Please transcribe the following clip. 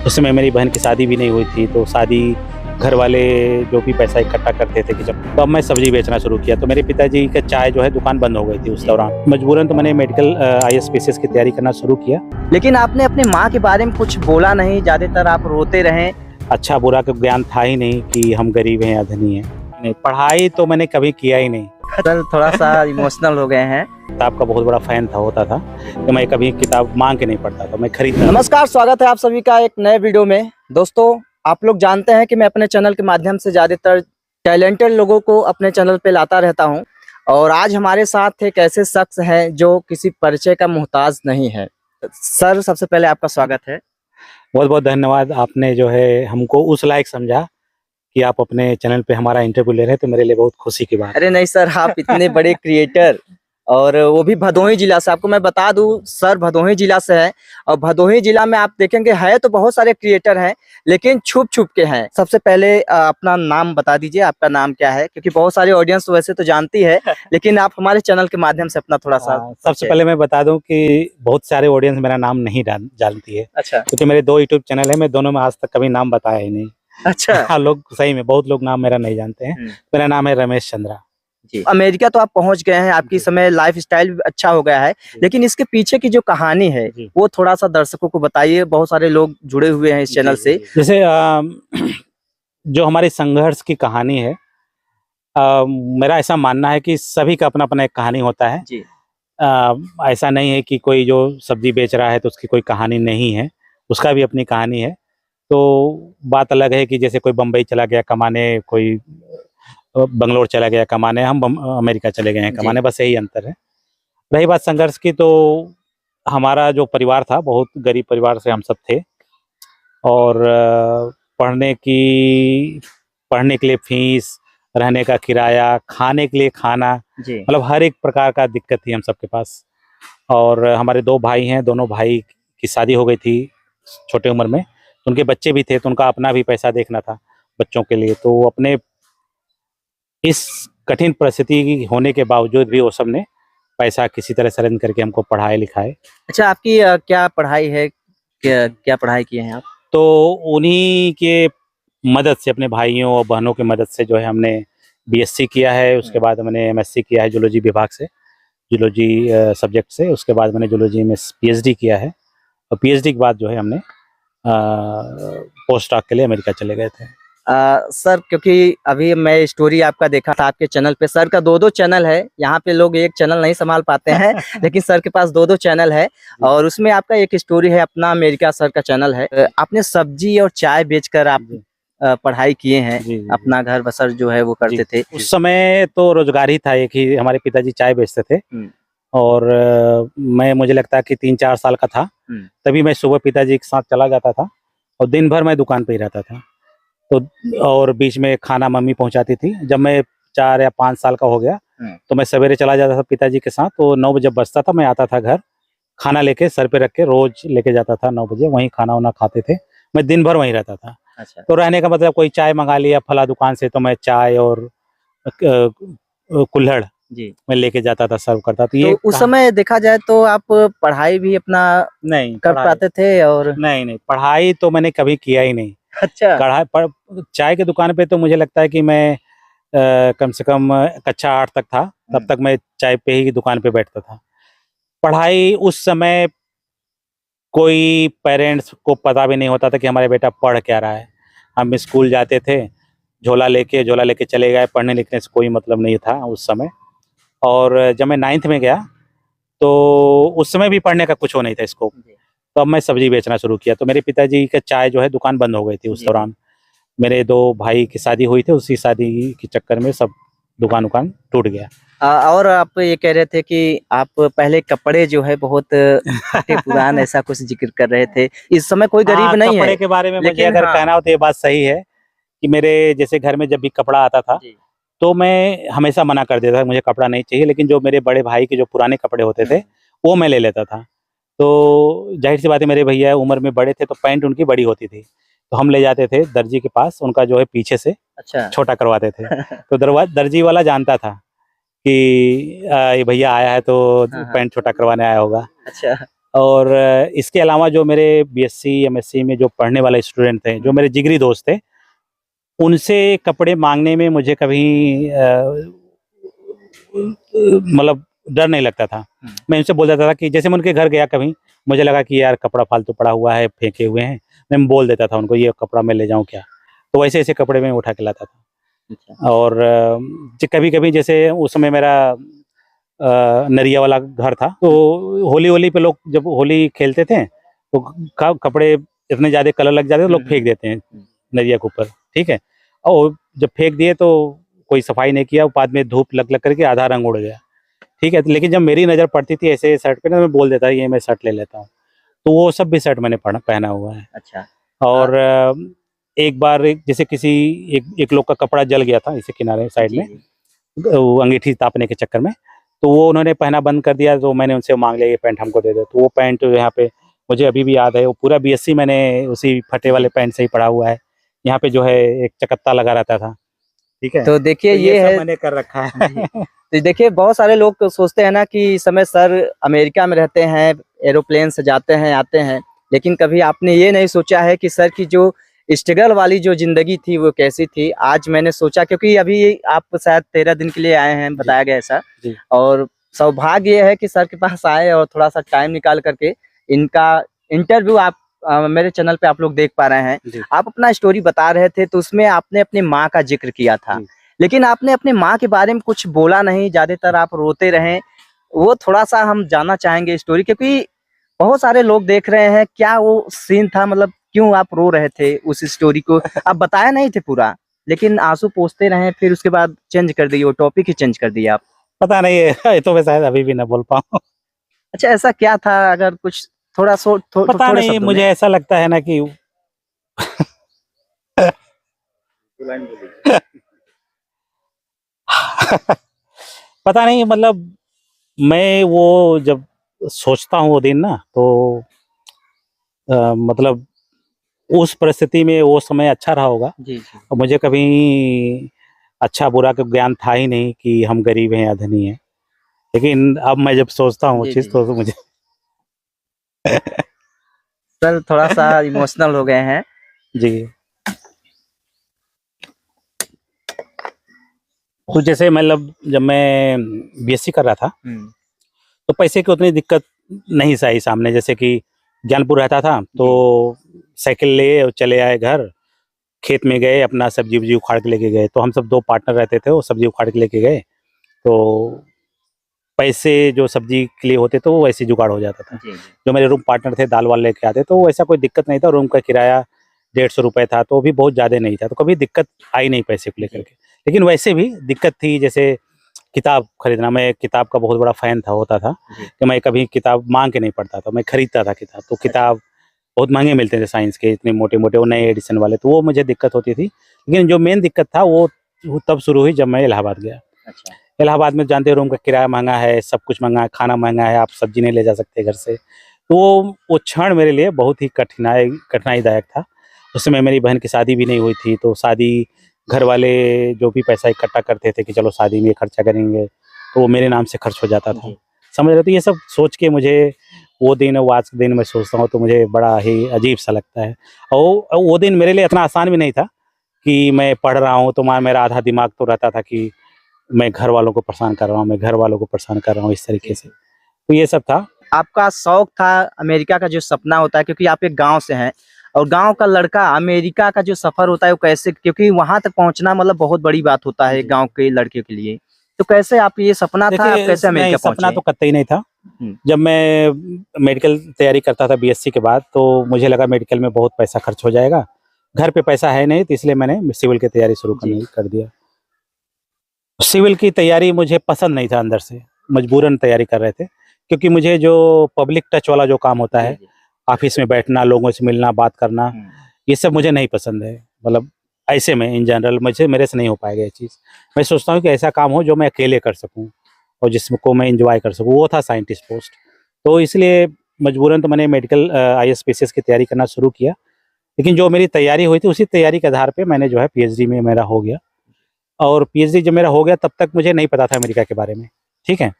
उस समय मेरी बहन की शादी भी नहीं हुई थी, तो शादी घर वाले जो भी पैसा इकट्ठा करते थे कि जब, तो अब मैं सब्जी बेचना शुरू किया। तो मेरे पिताजी का चाय जो है दुकान बंद हो गई थी उस दौरान। मजबूरन तो मैंने मेडिकल IAS PCS की तैयारी करना शुरू किया। लेकिन आपने अपनी माँ के बारे में कुछ बोला नहीं, ज्यादातर आप रोते रहे। अच्छा बुरा का ज्ञान था ही नहीं कि हम गरीब हैं या धनी हैं। नहीं, पढ़ाई तो मैंने कभी किया ही नहीं। सर थोड़ा सा इमोशनल हो गए हैं। किताब का बहुत बड़ा फैन होता था कि मैं कभी किताब मांग के नहीं पढ़ता था, मैं खरीदता। नमस्कार, स्वागत है आप सभी का एक नए वीडियो में। दोस्तों, आप लोग जानते हैं कि मैं अपने चैनल के माध्यम से ज्यादातर टैलेंटेड लोगों को अपने चैनल पे लाता रहता हूं, और आज हमारे साथ एक ऐसे शख्स हैं जो किसी परिचय का मोहताज नहीं है। सर, सबसे पहले आपका स्वागत है। बहुत बहुत धन्यवाद। आपने जो है हमको उस लायक समझा कि आप अपने चैनल पे हमारा इंटरव्यू ले रहे हैं, तो मेरे लिए बहुत खुशी की बात। अरे नहीं सर, आप इतने बड़े क्रिएटर, और वो भी भदोही जिला से। आपको मैं बता दूं, सर भदोही जिला से है, और भदोही जिला में आप देखेंगे है तो बहुत सारे क्रिएटर हैं, लेकिन छुप छुप के हैं। सबसे पहले अपना नाम बता दीजिए, आपका नाम क्या है? क्योंकि बहुत सारी ऑडियंस वैसे तो जानती है, लेकिन आप हमारे चैनल के माध्यम से अपना थोड़ा सा सबसे पहले मैं बता दूं कि बहुत सारे ऑडियंस मेरा नाम नहीं जानती है। अच्छा, क्योंकि मेरे 2 यूट्यूब चैनल है, मैं दोनों में आज तक कभी नाम बताया ही नहीं। अच्छा। हाँ, लोग सही में बहुत लोग नाम मेरा नहीं जानते हैं। मेरा नाम है रमेश चंद्रा जी। अमेरिका तो आप पहुंच गए हैं, आपकी समय लाइफ स्टाइल भी अच्छा हो गया है, लेकिन इसके पीछे की जो कहानी है वो थोड़ा सा दर्शकों को बताइए। बहुत सारे लोग जुड़े हुए हैं इस चैनल से। जैसे जो हमारे संघर्ष की कहानी है, मेरा ऐसा मानना है कि सभी का अपना अपना एक कहानी होता है। जी। ऐसा नहीं है कि कोई जो सब्जी बेच रहा है तो उसकी कोई कहानी नहीं है, उसका भी अपनी कहानी है। तो बात अलग है कि जैसे कोई बम्बई चला गया कमाने, कोई बंगलोर चला गया कमाने, हम अमेरिका चले गए हैं कमाने, बस यही अंतर है। रही बात संघर्ष की, तो हमारा जो परिवार था बहुत गरीब परिवार से हम सब थे, और पढ़ने के लिए फीस, रहने का किराया, खाने के लिए खाना, मतलब हर एक प्रकार का दिक्कत थी हम सबके पास। और हमारे 2 भाई हैं, दोनों भाई की शादी हो गई थी छोटे उम्र में, तो उनके बच्चे भी थे, तो उनका अपना भी पैसा देखना था बच्चों के लिए। तो अपने इस कठिन परिस्थिति होने के बावजूद भी वो सब ने पैसा किसी तरह से अरेंज करके हमको पढ़ाए लिखाए। अच्छा, आपकी क्या पढ़ाई है? क्या पढ़ाई किए हैं आप? तो उन्हीं के मदद से, अपने भाइयों और बहनों की मदद से जो है हमने BSc किया है। उसके बाद मैंने MSc किया है जूलॉजी विभाग से, जूलॉजी सब्जेक्ट से। उसके बाद मैंने जूलॉजी में PhD किया है, और PhD के बाद जो है हमने पोस्ट डॉक के लिए अमेरिका चले गए थे। सर, क्योंकि अभी मैं स्टोरी आपका देखा था आपके चैनल पे। सर का 2 चैनल है, यहाँ पे लोग एक चैनल नहीं संभाल पाते हैं लेकिन सर के पास 2 चैनल है, और उसमें आपका एक स्टोरी है अपना अमेरिका। सर का चैनल है। आपने सब्जी और चाय बेचकर आप पढ़ाई किए हैं, अपना घर बसर जो है वो करते थे। उस समय तो रोजगार ही था एक ही, हमारे पिताजी चाय बेचते थे, और मुझे लगता है कि 3-4 साल का था, तभी मैं सुबह पिताजी के साथ चला जाता था, और दिन भर मैं दुकान पे ही रहता था। तो और बीच में खाना मम्मी पहुंचाती थी। जब मैं 4 या 5 साल का हो गया, तो मैं सवेरे चला जाता था पिताजी के साथ। तो 9 बजे बजता था, मैं आता था घर, खाना लेके सर पे रख के रोज लेके जाता था 9 बजे। वहीं खाना वाना खाते थे, मैं दिन भर वहीं रहता था। अच्छा। तो रहने का मतलब, कोई चाय मंगा लिया फला दुकान से, तो मैं चाय और कुल्हड़ मैं लेके जाता था, सर्व करता था। तो ये उस समय देखा जाए तो आप पढ़ाई भी अपना नहीं कर पाते थे? और नहीं, पढ़ाई तो मैंने कभी किया ही नहीं। अच्छा। चाय की दुकान पे तो मुझे लगता है कि मैं कम से कम कक्षा 8 तक था, तब तक मैं चाय पे ही दुकान पे बैठता था। पढ़ाई उस समय कोई पेरेंट्स को पता भी नहीं होता था कि हमारे बेटा पढ़ क्या रहा है। हम स्कूल जाते थे, झोला लेके चले गए, पढ़ने लिखने से कोई मतलब नहीं था उस समय। और जब मैं 9th में गया, तो उस समय भी पढ़ने का कुछ हो नहीं था स्कोप। तो अब मैं सब्जी बेचना शुरू किया। तो मेरे पिताजी का चाय जो है दुकान बंद हो गई थी उस दौरान। मेरे 2 भाई की शादी हुई थी, उसी शादी के चक्कर में सब दुकान टूट गया। और आप ये कह रहे थे कि आप पहले कपड़े जो है बहुत फटे पुरान ऐसा कुछ जिक्र कर रहे थे। इस समय कोई गरीब नहीं है। कपड़े के बारे में मुझे अगर कहना हो तो ये बात सही है कि मेरे जैसे घर में जब भी कपड़ा आता था, तो मैं हमेशा मना कर देता था, मुझे कपड़ा नहीं चाहिए। लेकिन जो मेरे बड़े भाई के जो पुराने कपड़े होते थे, वो मैं ले लेता था। तो जाहिर सी बात है, मेरे भैया उम्र में बड़े थे, तो पैंट उनकी बड़ी होती थी, तो हम ले जाते थे दर्जी के पास, उनका जो है पीछे से छोटा करवाते थे। तो दर्जी वाला जानता था कि ये भैया आया है तो पैंट छोटा करवाने आया होगा। अच्छा। और इसके अलावा जो मेरे बीएससी एमएससी में जो पढ़ने वाले स्टूडेंट थे, जो मेरे जिगरी दोस्त थे, उनसे कपड़े मांगने में मुझे कभी मतलब डर नहीं लगता था। मैं उनसे बोल देता था कि जैसे मैं उनके घर गया कभी, मुझे लगा कि यार कपड़ा फालतू पड़ा हुआ है, फेंके हुए हैं, मैं बोल देता था उनको ये कपड़ा मैं ले जाऊं क्या। तो वैसे ऐसे कपड़े मैं उठा के लाता था। अच्छा। और कभी कभी जैसे उस समय मेरा नरिया वाला घर था, तो होली होली पे लोग जब होली खेलते थे तो कपड़े इतने ज़्यादा कलर लग जाते थे, लोग फेंक देते हैं नरिया के ऊपर, ठीक है। और जब फेंक दिए तो कोई सफाई नहीं किया, बाद में धूप लग लग करके आधा रंग उड़ गया, ठीक है। लेकिन जब मेरी नज़र पड़ती थी ऐसे शर्ट पे ना, मैं बोल देता ये मैं शर्ट ले लेता हूँ। तो वो सब भी शर्ट मैंने पहना हुआ है। अच्छा। और एक बार जैसे किसी एक लोग का कपड़ा जल गया था इसे किनारे साइड में, वो अंगीठी तापने के चक्कर में, तो वो उन्होंने पहना बंद कर दिया, तो मैंने उनसे मांग लिया ये पैंट हमको दे दो। तो वो पैंट यहाँ पे मुझे अभी भी याद है, वो पूरा बीएससी मैंने उसी फटे वाले पैंट से ही पढ़ा हुआ है। यहाँ पे जो है एक चकत्ता लगा रहता था, ठीक है। तो देखिए तो ये ये सब है, मैंने कर रखा है। तो देखिए बहुत सारे लोग सोचते हैं ना कि इस समय सर अमेरिका में रहते हैं, एरोप्लेन से जाते हैं आते हैं, लेकिन कभी आपने ये नहीं सोचा है कि सर की जो स्ट्रगल वाली जो जिंदगी थी वो कैसी थी। आज मैंने सोचा, क्योंकि अभी आप शायद 13 दिन के लिए आए हैं, बताया गया ऐसा, जी। और सौभाग्य ये है कि सर के पास आए और थोड़ा सा टाइम निकाल करके इनका इंटरव्यू आप मेरे चैनल पे आप लोग देख पा रहे हैं। आप अपना स्टोरी बता रहे थे, तो उसमें आपने अपनी माँ का जिक्र किया था, लेकिन आपने अपनी माँ के बारे में कुछ बोला नहीं, ज्यादातर आप रोते रहे। वो थोड़ा सा हम जानना चाहेंगे स्टोरी, क्योंकि बहुत सारे लोग देख रहे हैं, क्या वो सीन था, मतलब क्यों आप रो रहे थे उस स्टोरी को? आप बताया नहीं थे पूरा, लेकिन आंसू पोंछते रहे, फिर उसके बाद चेंज कर दिए, वो टॉपिक ही चेंज कर दिया आप। पता नहीं ये तो मैं शायद अभी भी ना बोल पाऊँ। अच्छा, ऐसा क्या था? अगर कुछ थोड़ा पता थोड़े नहीं, शब्दों में। मुझे ऐसा लगता है ना कि पता नहीं, मतलब मैं वो जब सोचता हूँ वो दिन ना, तो मतलब उस परिस्थिति में वो समय अच्छा रहा होगा। जी जी। और मुझे कभी अच्छा बुरा का ज्ञान था ही नहीं कि हम गरीब हैं या धनी हैं। लेकिन अब मैं जब सोचता हूँ वो जी चीज़, जी। तो मुझे सर थोड़ा सा इमोशनल हो गए हैं। जी। तो जैसे मतलब जब मैं बीएससी कर रहा था, तो पैसे की उतनी दिक्कत नहीं सी आई सामने। जैसे कि ज्ञानपुर रहता था, तो साइकिल ले और चले आए घर, खेत में गए, अपना सब्जी वब्जी उखाड़ के लेके गए। तो हम सब 2 पार्टनर रहते थे, वो सब्जी उखाड़ के लेके गए, तो पैसे जो सब्जी के लिए होते तो वो वैसे जुगाड़ हो जाता था। जी जी। जो मेरे रूम पार्टनर थे दाल वाल लेके आते, तो वैसा कोई दिक्कत नहीं था। रूम का किराया 150 रुपये था, तो भी बहुत ज़्यादा नहीं था, तो कभी दिक्कत आई नहीं पैसे को लेकर के। लेकिन वैसे भी दिक्कत थी, जैसे किताब खरीदना। मैं किताब का बहुत बड़ा फ़ैन था कि मैं कभी किताब मांग के नहीं पढ़ता था, मैं खरीदता था किताब। तो किताब बहुत महंगे मिलते थे साइंस के, इतने मोटे मोटे, वो नए एडिशन वाले, तो वो मुझे दिक्कत होती थी। लेकिन जो मेन दिक्कत था वो तब शुरू हुई जब मैं इलाहाबाद गया। अच्छा। इलाहाबाद में जानते हो रूम का किराया महंगा है, सब कुछ महंगा है, खाना महंगा है, आप सब्जी नहीं ले जा सकते घर से। तो वो क्षण मेरे लिए बहुत ही कठिनाईदायक था। उस समय मेरी बहन की शादी भी नहीं हुई थी, तो शादी घर वाले जो भी पैसा इकट्ठा करते थे कि चलो शादी में खर्चा करेंगे, तो वो मेरे नाम से खर्च हो जाता था, समझ रहे हो। तो ये सब सोच के मुझे वो दिन, वो आज के दिन मैं सोचता हूँ तो मुझे बड़ा ही अजीब सा लगता है। और वो दिन मेरे लिए इतना आसान भी नहीं था कि मैं पढ़ रहा हूँ तो मेरा आधा दिमाग तो रहता था कि मैं घर वालों को परेशान कर रहा हूँ, मैं घर वालों को परेशान कर रहा हूँ, इस तरीके से। तो ये सब था। आपका शौक था अमेरिका का, जो सपना होता है, क्योंकि आप एक गांव से हैं, और गांव का लड़का अमेरिका का जो सफर होता है वो कैसे, क्योंकि वहां तक पहुंचना मतलब बहुत बड़ी बात होता है गांव के लड़के के लिए। तो कैसे आप, ये सपना था, आप देखिए, कैसे नहीं अमेरिका सपना पहुंचे? तो कतई नहीं था। जब मैं मेडिकल तैयारी करता था बीएससी के बाद, तो मुझे लगा मेडिकल में बहुत पैसा खर्च हो जाएगा, घर पे पैसा है नहीं, तो इसलिए मैंने सिविल की तैयारी शुरू करनी कर दिया। सिविल की तैयारी मुझे पसंद नहीं था अंदर से, मजबूरन तैयारी कर रहे थे, क्योंकि मुझे जो पब्लिक टच वाला जो काम होता है, ऑफिस में बैठना, लोगों से मिलना, बात करना, ये सब मुझे नहीं पसंद है। मतलब ऐसे में इन जनरल मेरे से नहीं हो पाएगा ये चीज़। मैं सोचता हूँ कि ऐसा काम हो जो मैं अकेले कर सकूँ और जिसको मैं एंजॉय कर सकूँ। वो था साइंटिस्ट पोस्ट, तो इसलिए मजबूरन तो मैंने मेडिकल आईएएस पीसीएस की तैयारी करना शुरू किया। लेकिन जो मेरी तैयारी हुई थी, उसी तैयारी के आधार पे मैंने जो है पीएचडी में मेरा हो गया। और पीएचडी जब मेरा हो गया, तब तक मुझे नहीं पता था अमेरिका के बारे में, ठीक है।